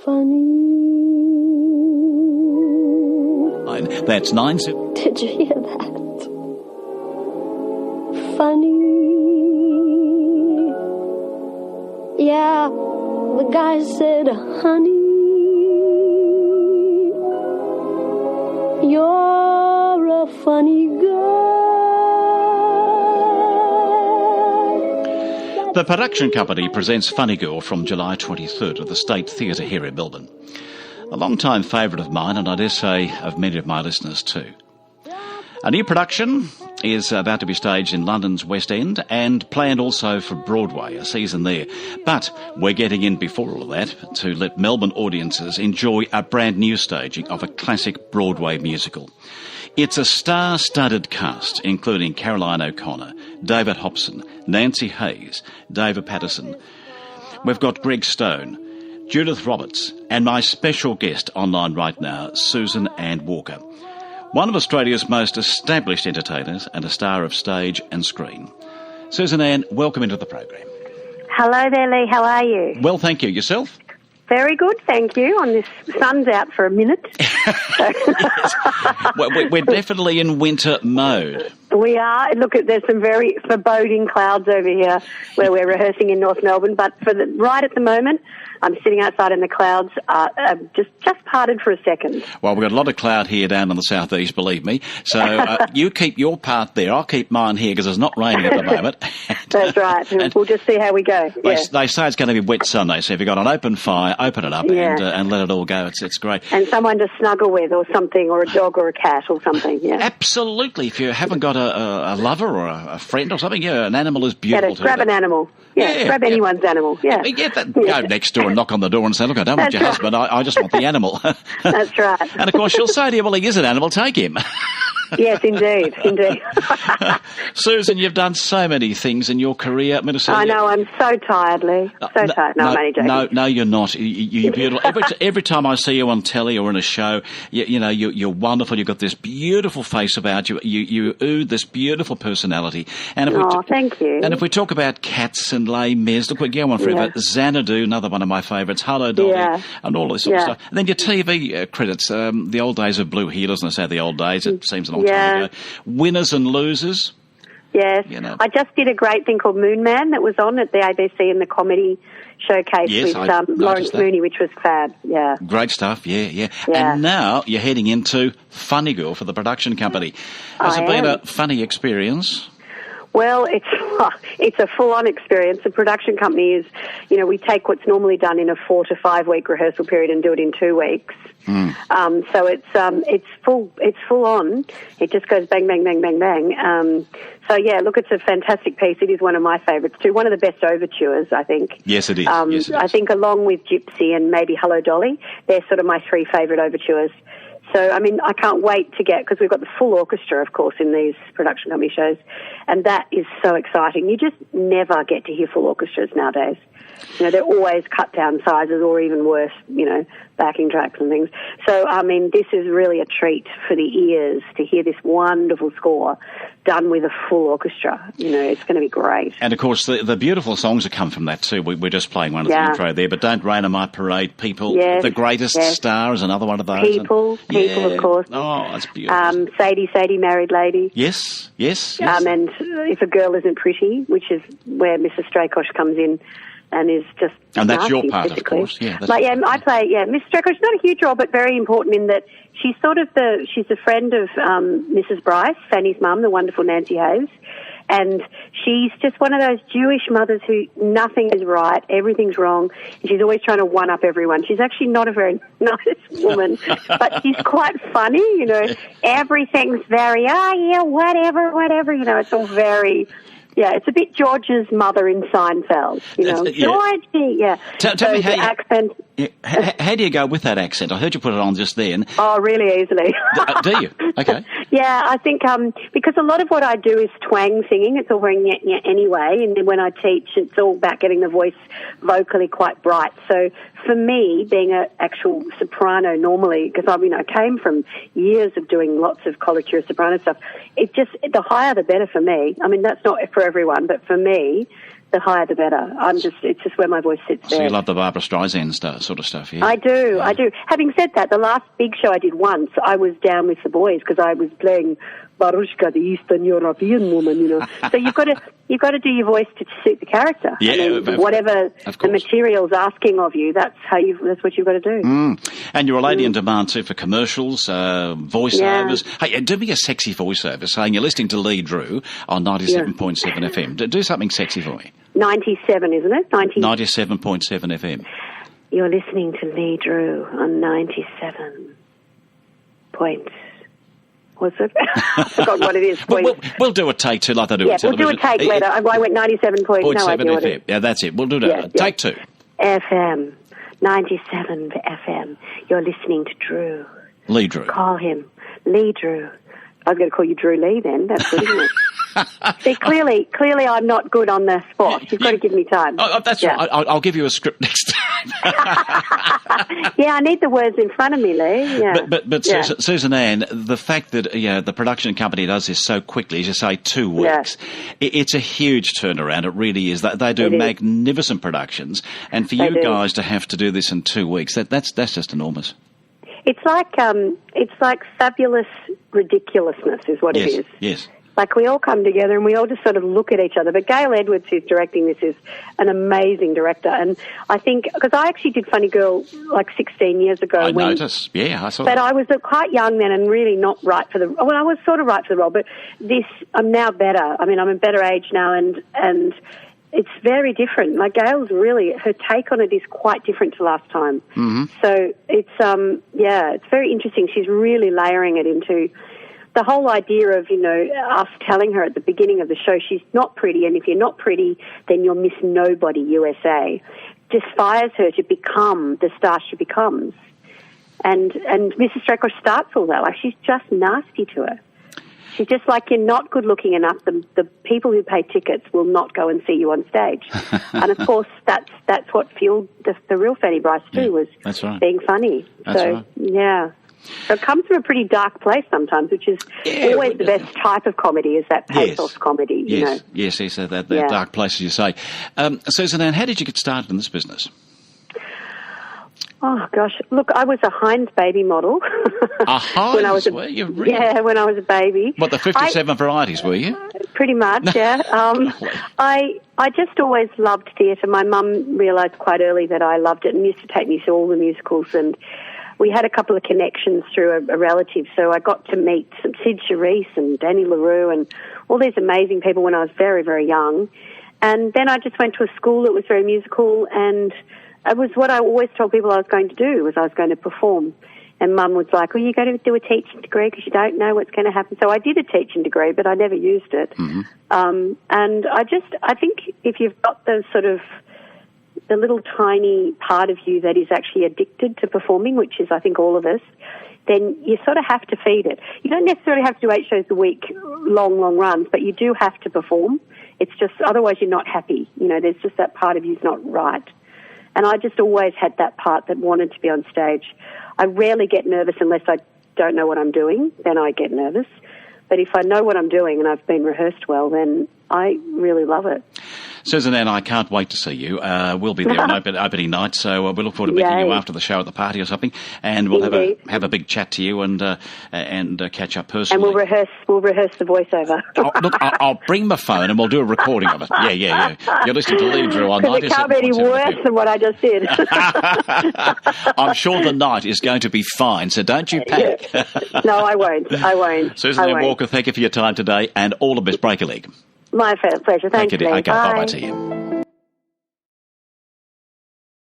funny. That's 9... Did you hear that? Funny. Yeah, the guy said, honey, you're a funny girl. The production company presents Funny Girl from July 23rd at the State Theatre here in Melbourne. A long-time favourite of mine, and I dare say of many of my listeners too. A new production is about to be staged in London's West End and planned also for Broadway, a season there. But we're getting in before all of that to let Melbourne audiences enjoy a brand new staging of a classic Broadway musical. It's a star-studded cast, including Caroline O'Connor, David Hobson, Nancy Hayes, David Patterson. We've got Greg Stone, Judith Roberts, and my special guest online right now, Susan Ann Walker, one of Australia's most established entertainers and a star of stage and screen. Susan Ann, welcome into the program. Hello there, Lee. How are you? Well, thank you. Yourself? Very good, thank you. On this sun's out for a minute. Well, we're definitely in winter mode. We are. Look, there's some very foreboding clouds over here where we're rehearsing in North Melbourne. But right at the moment, I'm sitting outside and the clouds are just parted for a second. Well, we've got a lot of cloud here down in the southeast, believe me. So you keep your part there. I'll keep mine here because it's not raining at the moment. That's right. And we'll just see how we go. They say it's going to be wet Sunday, so if you've got an open fire, open it up and let it all go. It's great. And someone to snuggle with or something, or a dog or a cat or something, yeah. Absolutely. If you haven't got a lover or a friend or something, an animal is beautiful. Grab an animal. Grab anyone's animal, Go next door and knock on the door and say, look, I don't want your husband, I just want the animal. That's right. And of course she'll say to you, well, he is an animal, take him. Yes, indeed. Susan, you've done so many things in your career. I know, I'm so tired, Lee. So tired. No, I'm only joking. No, you're not. You're beautiful. Every time I see you on telly or in a show, you're wonderful. You've got this beautiful face about you. You ooze this beautiful personality. And thank you. And if we talk about cats and Les Mis, look, we go on forever. Xanadu, another one of my favourites. Hello, Dolly, and all this sort of stuff. And then your TV credits, the old days of Blue Heelers, and I say the old days, it seems a long time ago. Winners and Losers. Yes. I just did a great thing called Moon Man that was on at the ABC in the comedy showcase with Lawrence Mooney, which was fab. Yeah. Great stuff. Yeah. And now you're heading into Funny Girl for the production company. Has it been a funny experience? Well, it's a full-on experience. The production company is, we take what's normally done in a 4 to 5 week rehearsal period and do it in 2 weeks. So it's full on. It just goes bang, bang, bang, bang, bang. Look, it's a fantastic piece. It is one of my favourites too. One of the best overtures, I think. Yes, it is. I think along with Gypsy and maybe Hello, Dolly, they're sort of my 3 favourite overtures. So, I can't wait to because we've got the full orchestra, of course, in these production company shows, and that is so exciting. You just never get to hear full orchestras nowadays. They're always cut down sizes or even worse, backing tracks and things. So, this is really a treat for the ears to hear this wonderful score done with a full orchestra. It's going to be great. And, of course, the beautiful songs that come from that, too. We're just playing one of the intro there, but Don't Rain on My Parade, People, The Greatest Star is another one of those. People, of course. Oh, that's beautiful. Sadie, Married Lady. Yes. And If a Girl Isn't Pretty, which is where Mrs. Strakosch comes in. And is just and that's nasty, your part, physically. Of course. Yeah, I play. Miss Strakosch. Not a huge role, but very important in that she's she's a friend of Mrs. Bryce, Fanny's mum, the wonderful Nancy Hayes, and she's just one of those Jewish mothers who nothing is right, everything's wrong, and she's always trying to one up everyone. She's actually not a very nice woman, but she's quite funny. Everything's very whatever. It's all very. Yeah, it's a bit George's mother in Seinfeld, Georgie, Tell me how accent. How do you go with that accent? I heard you put it on just then. Oh, really easily. Do you? Okay. Yeah, I think because a lot of what I do is twang singing. It's all very nyeh anyway, and then when I teach, it's all about getting the voice vocally quite bright. So for me, being an actual soprano normally, because I came from years of doing lots of coloratura soprano stuff, the higher the better for me. That's not for everyone, but for me, the higher the better. It's just where my voice sits there. So you love the Barbara Streisand sort of stuff, yeah? I do, I do. Having said that, the last big show I did once, I was down with the boys because I was playing Barushka, the Eastern European woman, you know. So you've got to do your voice to suit the character. Yeah, I mean, whatever the material's asking of you, that's what you've got to do. And you're a lady in demand too for commercials, voiceovers. Yeah. Hey, do me a sexy voiceover saying you're listening to Leigh Drew on 97.7 FM. Do something sexy for me. 97, isn't it? 97.7 FM. You're listening to Leigh Drew on 97 points. What's it? I forgot what it is. We'll do a take two like they do at television. We'll do a take later. I went 97.7 FM. Yeah, that's it. We'll do that. Yeah. Take two. FM. 97 FM. You're listening to Drew. Leigh Drew. Call him. Leigh Drew. I was going to call you Drew Lee then. That's good, isn't it? See, clearly I'm not good on the spot. You've got to give me time. Oh, that's right. I'll give you a script next time. Yeah, I need the words in front of me, Lee. Yeah. But Susan Ann, the fact that the production company does this so quickly, as you say, 2 weeks, it's a huge turnaround. It really is. They do magnificent productions, and for you guys to have to do this in 2 weeks, that's just enormous. It's like fabulous ridiculousness is what it is. Yes. Like we all come together and we all just sort of look at each other. But Gail Edwards, who's directing this, is an amazing director. And I think, because I actually did Funny Girl like 16 years ago. I noticed. Yeah, I saw that. But I was quite young then and really not right for I was sort of right for the role. But I'm now better. I mean, I'm in better age now and it's very different. Like Gail's her take on it is quite different to last time. Mm-hmm. So it's, it's very interesting. She's really layering it into the whole idea of, us telling her at the beginning of the show she's not pretty, and if you're not pretty, then you're Miss Nobody USA, just fires her to become the star she becomes. And Mrs. Strakosch starts all that. Like, she's just nasty to her. She's just like, you're not good looking enough. The people who pay tickets will not go and see you on stage. And of course, that's what fueled the real Fanny Bryce too, was being funny. Yeah. So it comes from a pretty dark place sometimes, which is always the best type of comedy, is that pathos comedy, you know. Yes, that dark place, as you say. Susan Ann, how did you get started in this business? Oh, gosh. Look, I was a Heinz baby model. A Heinz, were you? Really? Yeah, when I was a baby. What, the 57 varieties, were you? Pretty much, yeah. I just always loved theatre. My mum realised quite early that I loved it and used to take me to all the musicals, and we had a couple of connections through a relative, so I got to meet Sid Charisse and Danny LaRue and all these amazing people when I was very, very young. And then I just went to a school that was very musical, and it was what I always told people I was going to do, was I was going to perform. And Mum was like, well, you're going to do a teaching degree because you don't know what's going to happen. So I did a teaching degree, but I never used it. Mm-hmm. And I think if you've got the sort of the little tiny part of you that is actually addicted to performing, which is, I think, all of us, then you sort of have to feed it. You don't necessarily have to do 8 shows a week, long runs, but you do have to perform. It's just, otherwise you're not happy. There's just that part of you's not right. And I just always had that part that wanted to be on stage. I rarely get nervous unless I don't know what I'm doing. Then I get nervous. But if I know what I'm doing and I've been rehearsed well, then I really love it. Susan Ann, I can't wait to see you. We'll be there on opening night, so we look forward to meeting you after the show at the party or something, and we'll have a big chat to you and catch up personally. And we'll rehearse the voiceover. I'll bring my phone and we'll do a recording of it. Yeah. You're listening to Leigh Drew on 97.7 FM. It can't be any worse than what I just did. I'm sure the night is going to be fine, so don't you panic. Yeah. No, I won't. Susan Ann Walker, thank you for your time today, and all the best. Break a leg. My pleasure. Thank you. Okay, bye-bye to you.